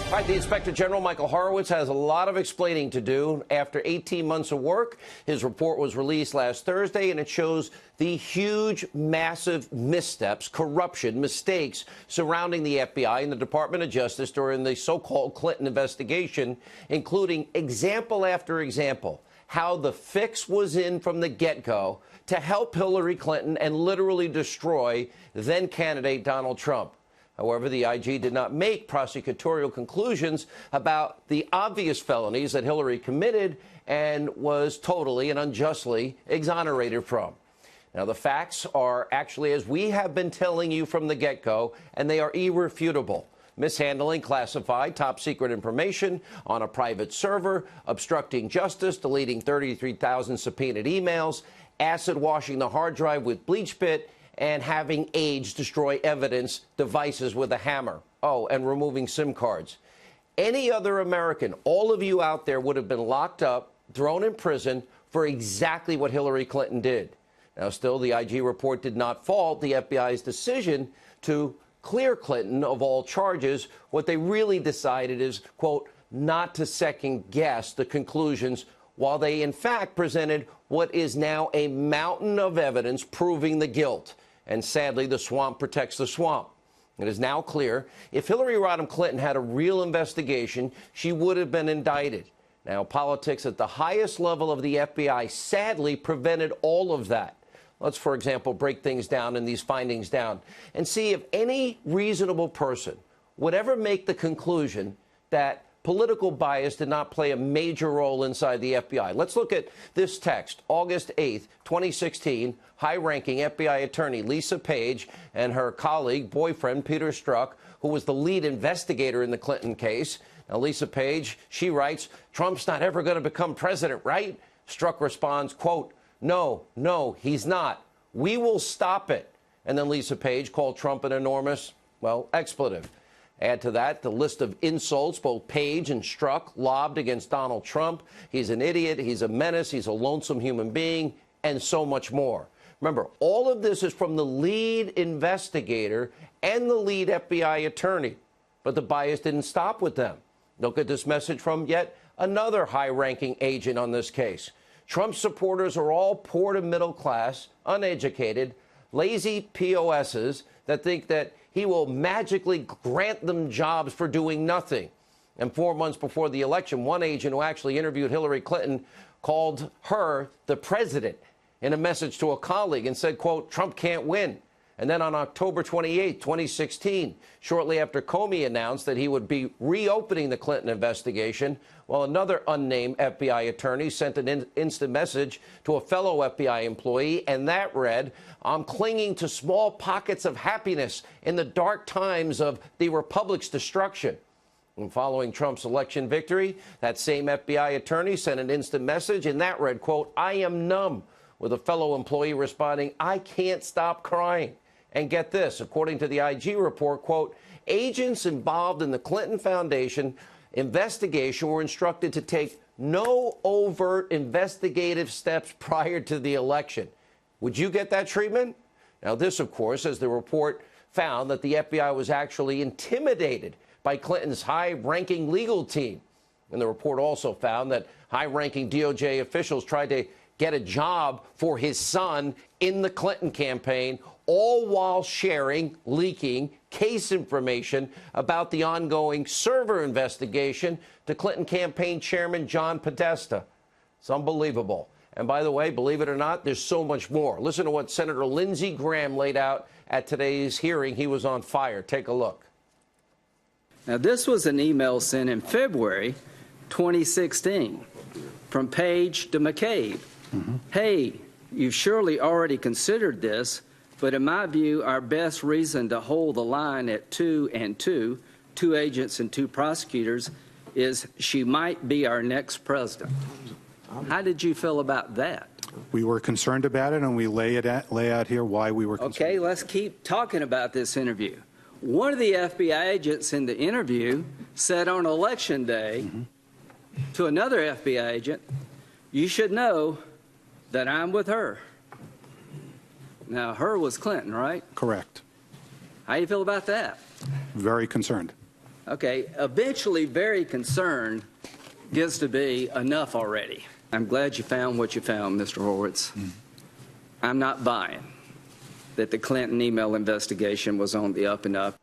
All right, the Inspector General, Michael Horowitz, has a lot of explaining to do. After 18 months of work, his report was released last Thursday, and it shows the huge, massive missteps, corruption, mistakes surrounding the FBI and the Department of Justice during the so-called Clinton investigation, including example after example, how the fix was in from the get-go to help Hillary Clinton and literally destroy then-candidate Donald Trump. However, the IG did not make prosecutorial conclusions about the obvious felonies that Hillary committed and was totally and unjustly exonerated from. Now, the facts are actually, as we have been telling you from the get-go, and they are irrefutable. Mishandling classified top-secret information on a private server, obstructing justice, deleting 33,000 subpoenaed emails, acid washing the hard drive with bleach pit, and having aides destroy evidence devices with a hammer. Oh, and removing SIM cards. Any other American, all of you out there, would have been locked up, thrown in prison for exactly what Hillary Clinton did. Now, still, the IG report did not fault the FBI's decision to clear Clinton of all charges. What they really decided is, quote, not to second-guess the conclusions, while they, in fact, presented what is now a mountain of evidence proving the guilt. And sadly, the swamp protects the swamp. It is now clear if Hillary Rodham Clinton had a real investigation, she would have been indicted. Now, politics at the highest level of the FBI sadly prevented all of that. Let's, for example, break things down and these findings down and see if any reasonable person would ever make the conclusion that political bias did not play a major role inside the FBI. Let's look at this text. August 8th, 2016, high-ranking FBI attorney Lisa Page and her colleague, boyfriend Peter Strzok, who was the lead investigator in the Clinton case. Now, Lisa Page, she writes, Trump's not ever going to become president, right? Strzok responds, quote, no, he's not. We will stop it. And then Lisa Page called Trump an enormous, well, expletive. Add to that the list of insults both Page and Strzok lobbed against Donald Trump. He's an idiot, he's a menace, he's a lonesome human being, and so much more. Remember, all of this is from the lead investigator and the lead FBI attorney. But the bias didn't stop with them. Look at this message from yet another high-ranking agent on this case. Trump's supporters are all poor to middle class, uneducated, lazy POSs that think that he will magically grant them jobs for doing nothing. And 4 months before the election, one agent who actually interviewed Hillary Clinton called her the president in a message to a colleague and said, quote, Trump can't win. And then on October 28, 2016, shortly after Comey announced that he would be reopening the Clinton investigation, well, another unnamed FBI attorney sent an instant message to a fellow FBI employee, and that read, I'm clinging to small pockets of happiness in the dark times of the republic's destruction. And following Trump's election victory, that same FBI attorney sent an instant message, and that read, quote, I am numb, with a fellow employee responding, I can't stop crying. And get this, according to the IG report, quote, agents involved in the Clinton Foundation investigation were instructed to take no overt investigative steps prior to the election. Would you get that treatment? Now, this, of course, as the report found that the FBI was actually intimidated by Clinton's high-ranking legal team. And the report also found that high-ranking DOJ officials tried to get a job for his son in the Clinton campaign, all while sharing, leaking case information about the ongoing server investigation to Clinton campaign chairman John Podesta. It's unbelievable. And by the way, believe it or not, there's so much more. Listen to what Senator Lindsey Graham laid out at today's hearing. He was on fire. Take a look. Now, this was an email sent in February 2016 from Page to McCabe. Hey, you've surely already considered this, but in my view, our best reason to hold the line at 2 and 2, 2 agents and 2 prosecutors, is she might be our next president. How did you feel about that? We were concerned about it, and we lay out here why we were concerned. Okay, let's keep talking about this interview. One of the FBI agents in the interview said on Election Day to another FBI agent, you should know that I'm with her. Now, her was Clinton, right? Correct. How do you feel about that? Very concerned. Okay, eventually very concerned gets to be enough already. I'm glad you found what you found, Mr. Horowitz. I'm not buying that the Clinton email investigation was on the up and up.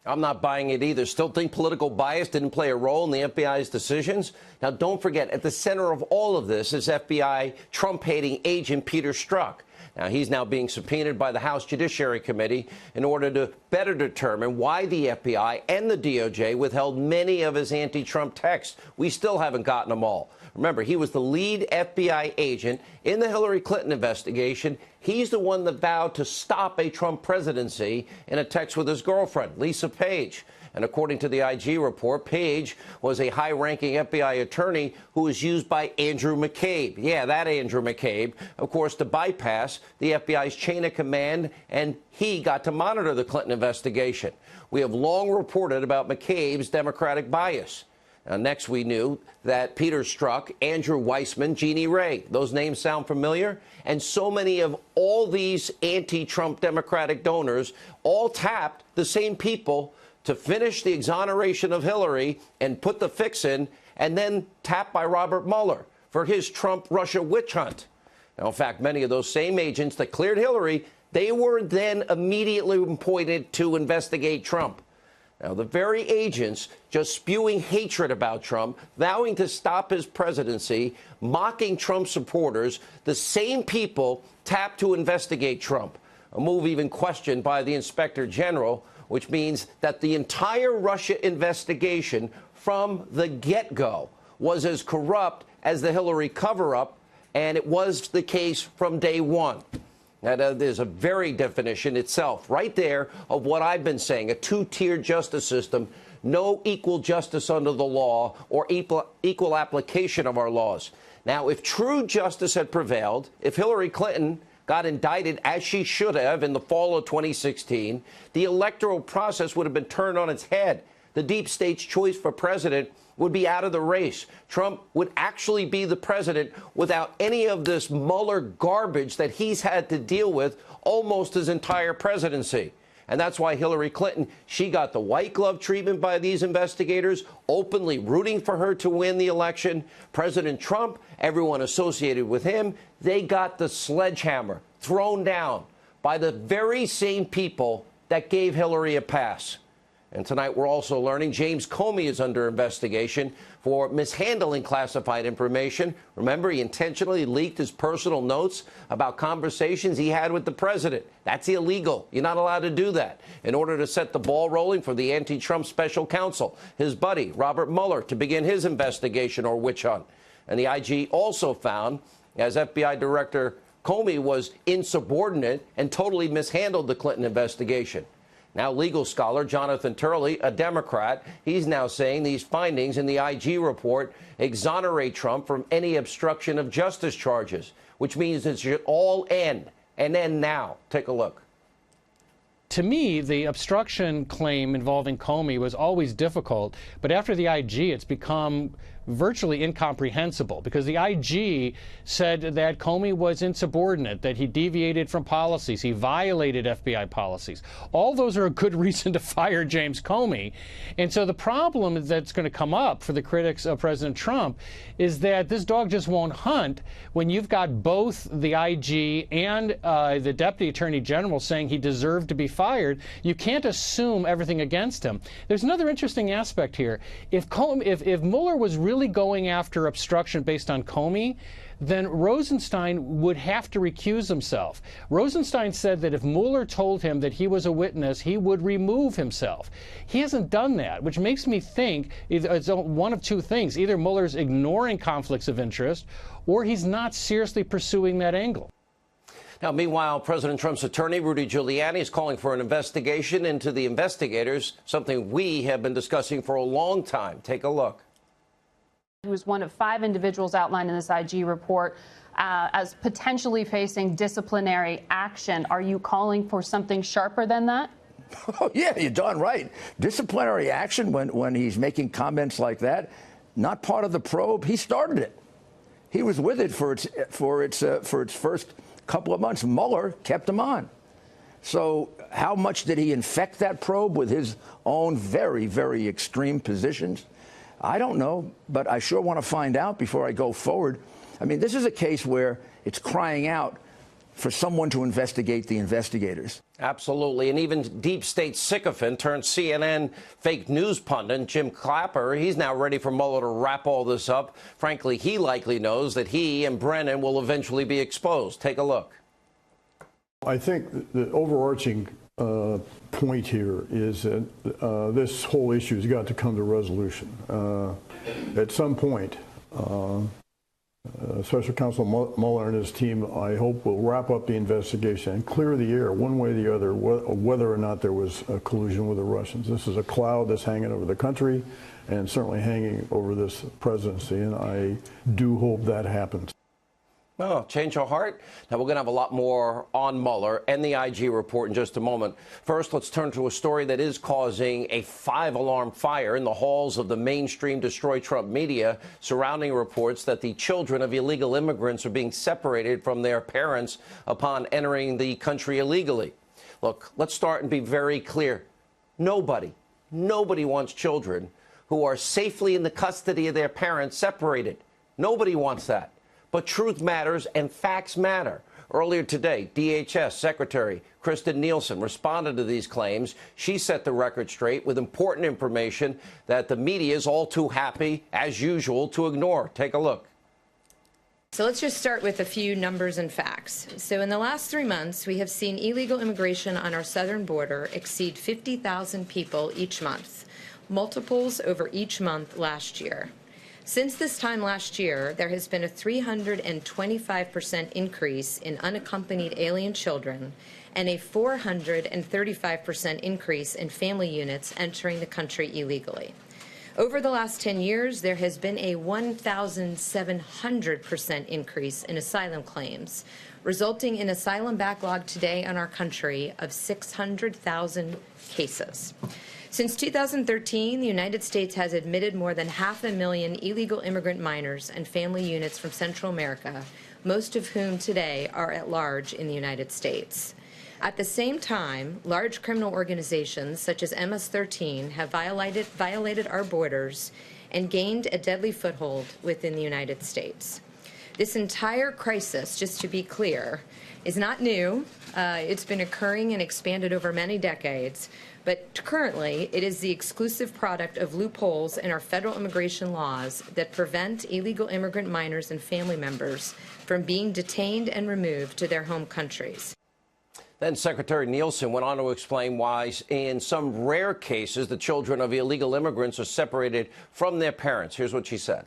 I'm not buying it either. Still think political bias didn't play a role in the FBI's decisions? Now, don't forget, at the center of all of this is FBI Trump-hating agent Peter Strzok. Now, he's now being subpoenaed by the House Judiciary Committee in order to better determine why the FBI and the DOJ withheld many of his anti-Trump texts. We still haven't gotten them all. Remember, he was the lead FBI agent in the Hillary Clinton investigation. He's the one that vowed to stop a Trump presidency in a text with his girlfriend, Lisa Page. And according to the IG report, Page was a high-ranking FBI attorney who was used by Andrew McCabe. Yeah, that Andrew McCabe, of course, to bypass the FBI's chain of command, and he got to monitor the Clinton investigation. We have long reported about McCabe's Democratic bias. Now, next, we knew that Peter Strzok, Andrew Weissman, Jeannie Ray, those names sound familiar? And so many of all these anti-Trump Democratic donors all tapped the same people to finish the exoneration of Hillary and put the fix in, and then tapped by Robert Mueller for his Trump-Russia witch hunt. Now, in fact, many of those same agents that cleared Hillary, they were then immediately appointed to investigate Trump. Now, the very agents just spewing hatred about Trump, vowing to stop his presidency, mocking Trump supporters, the same people tapped to investigate Trump, a move even questioned by the Inspector General, which means that the entire Russia investigation from the get-go was as corrupt as the Hillary cover-up, and it was the case from day one. Now, there's a very definition itself right there of what I've been saying, a two-tiered justice system, no equal justice under the law or equal application of our laws. Now, if true justice had prevailed, if Hillary Clinton got indicted as she should have in the fall of 2016, the electoral process would have been turned on its head. The deep state's choice for president would be out of the race. Trump would actually be the president without any of this Mueller garbage that he's had to deal with almost his entire presidency. And that's why Hillary Clinton, she got the white glove treatment by these investigators, openly rooting for her to win the election. President Trump, everyone associated with him, they got the sledgehammer thrown down by the very same people that gave Hillary a pass. And tonight we're also learning James Comey is under investigation for mishandling classified information. Remember, he intentionally leaked his personal notes about conversations he had with the president. That's illegal. You're not allowed to do that. In order to set the ball rolling for the anti-Trump special counsel, his buddy, Robert Mueller, to begin his investigation or witch hunt. And the IG also found, as FBI Director Comey was insubordinate and totally mishandled the Clinton investigation. Now, legal scholar Jonathan Turley, a Democrat, he's now saying these findings in the IG report exonerate Trump from any obstruction of justice charges, which means it should all end, and end now. Take a look. To me, the obstruction claim involving Comey was always difficult, but after the IG, it's become virtually incomprehensible because the IG said that Comey was insubordinate, that he deviated from policies, he violated FBI policies. All those are a good reason to fire James Comey. And so the problem that's going to come up for the critics of President Trump is that this dog just won't hunt when you've got both the IG and the Deputy Attorney General saying he deserved to be fired. You can't assume everything against him. There's another interesting aspect here. If Mueller was really going after obstruction based on Comey, then Rosenstein would have to recuse himself. Rosenstein said that if Mueller told him that he was a witness, he would remove himself. He hasn't done that, which makes me think it's one of two things. Either Mueller's ignoring conflicts of interest, or he's not seriously pursuing that angle. Now, meanwhile, President Trump's attorney, Rudy Giuliani, is calling for an investigation into the investigators, something we have been discussing for a long time. Take a look. He was one of 5 individuals outlined in this IG report as potentially facing disciplinary action. Are you calling for something sharper than that? Oh, yeah, you're darn right. Disciplinary action when he's making comments like that, not part of the probe. He started it. He was with it for its first couple of months. Mueller kept him on. So How much did he infect that probe with his own very, very extreme positions? I don't know, but I sure want to find out before I go forward. I mean, this is a case where it's crying out for someone to investigate the investigators. Absolutely. And even deep state sycophant turned CNN fake news pundit Jim Clapper, he's now ready for Mueller to wrap all this up. Frankly, he likely knows that he and Brennan will eventually be exposed. Take a look. I think the overarching point here is that this whole issue has got to come to resolution. At some point, Special Counsel Mueller and his team, I hope, will wrap up the investigation and clear the air one way or the other whether or not there was a collusion with the Russians. This is a cloud that's hanging over the country and certainly hanging over this presidency, and I do hope that happens. Oh, change your heart? Now, we're going to have a lot more on Mueller and the IG report in just a moment. First, let's turn to a story that is causing a 5-alarm fire in the halls of the mainstream Destroy Trump media surrounding reports that the children of illegal immigrants are being separated from their parents upon entering the country illegally. Look, let's start and be very clear. Nobody wants children who are safely in the custody of their parents separated. Nobody wants that. But truth matters and facts matter. Earlier today, DHS Secretary Kristen Nielsen responded to these claims. She set the record straight with important information that the media is all too happy, as usual, to ignore. Take a look. So let's just start with a few numbers and facts. So in the last 3 months, we have seen illegal immigration on our southern border exceed 50,000 people each month, multiples over each month last year. Since this time last year, there has been a 325% increase in unaccompanied alien children and a 435% increase in family units entering the country illegally. Over the last 10 years, there has been a 1,700% increase in asylum claims, resulting in asylum backlog today in our country of 600,000 cases. Since 2013, the United States has admitted more than 500,000 illegal immigrant minors and family units from Central America, most of whom today are at large in the United States. At the same time, large criminal organizations such as MS-13 have violated our borders and gained a deadly foothold within the United States. This entire crisis, just to be clear, is not new. It's been occurring and expanded over many decades. But currently, it is the exclusive product of loopholes in our federal immigration laws that prevent illegal immigrant minors and family members from being detained and removed to their home countries. Then Secretary Nielsen went on to explain why, in some rare cases, the children of illegal immigrants are separated from their parents. Here's what she said.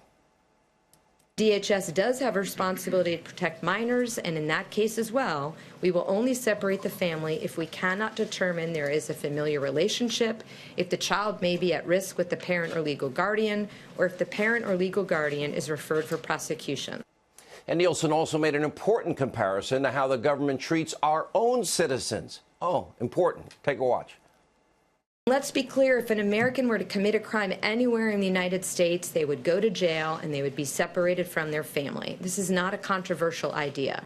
DHS does have a responsibility to protect minors, and in that case as well, we will only separate the family if we cannot determine there is a familiar relationship, if the child may be at risk with the parent or legal guardian, or if the parent or legal guardian is referred for prosecution. And Nielsen also made an important comparison to how the government treats our own citizens. Oh, important. Take a watch. Let's be clear, if an American were to commit a crime anywhere in the United States, they would go to jail and they would be separated from their family. This is not a controversial idea.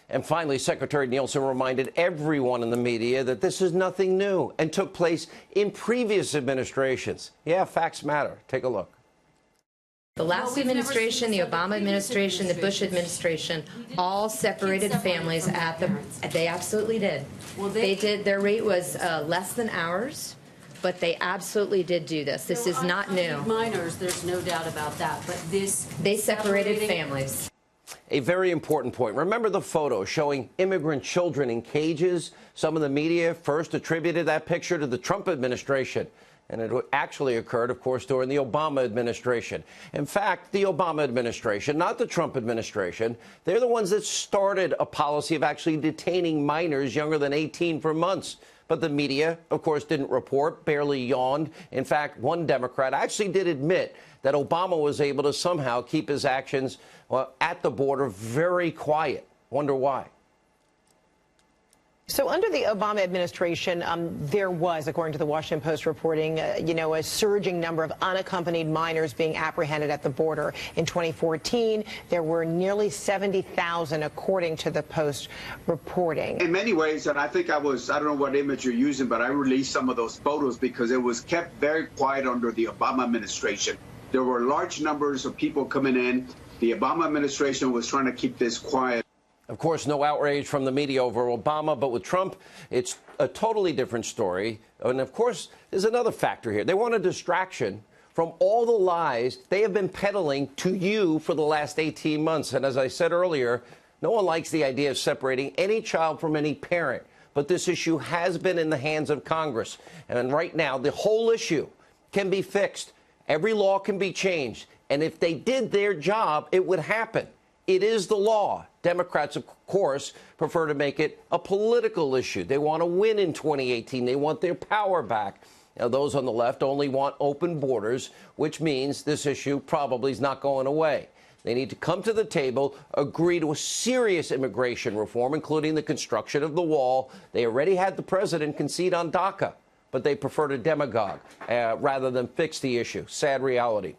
And finally, Secretary Nielsen reminded everyone in the media that this is nothing new and took place in previous administrations. Yeah, facts matter. Take a look. The last administration, the Obama administration, the Bush administration, all separated families at the, they absolutely did. They did, their rate was less than ours. But they absolutely did do this. This is not new. Minors, there's no doubt about that. But this, they separated families. A very important point. Remember the photo showing immigrant children in cages? Some of the media first attributed that picture to the Trump administration. And it actually occurred, of course, during the Obama administration. In fact, the Obama administration, not the Trump administration, they're the ones that started a policy of actually detaining minors younger than 18 for months. But the media, of course, didn't report, barely yawned. In fact, one Democrat actually did admit that Obama was able to somehow keep his actions at the border very quiet. Wonder why? So under the Obama administration, there was, according to the Washington Post reporting, a surging number of unaccompanied minors being apprehended at the border. In 2014, there were nearly 70,000, according to the Post reporting. In many ways, and I think I don't know what image you're using, but I released some of those photos because it was kept very quiet under the Obama administration. There were large numbers of people coming in. The Obama administration was trying to keep this quiet. Of course, no outrage from the media over Obama, but with Trump, it's a totally different story. And of course, there's another factor here. They want a distraction from all the lies they have been peddling to you for the last 18 months. And as I said earlier, no one likes the idea of separating any child from any parent. But this issue has been in the hands of Congress. And right now, the whole issue can be fixed. Every law can be changed. And if they did their job, it would happen. It is the law. Democrats, of course, prefer to make it a political issue. They want to win in 2018. They want their power back. Now, those on the left only want open borders, which means this issue probably is not going away. They need to come to the table, agree to a serious immigration reform, including the construction of the wall. They already had the president concede on DACA, but they prefer to demagogue rather than fix the issue. Sad reality.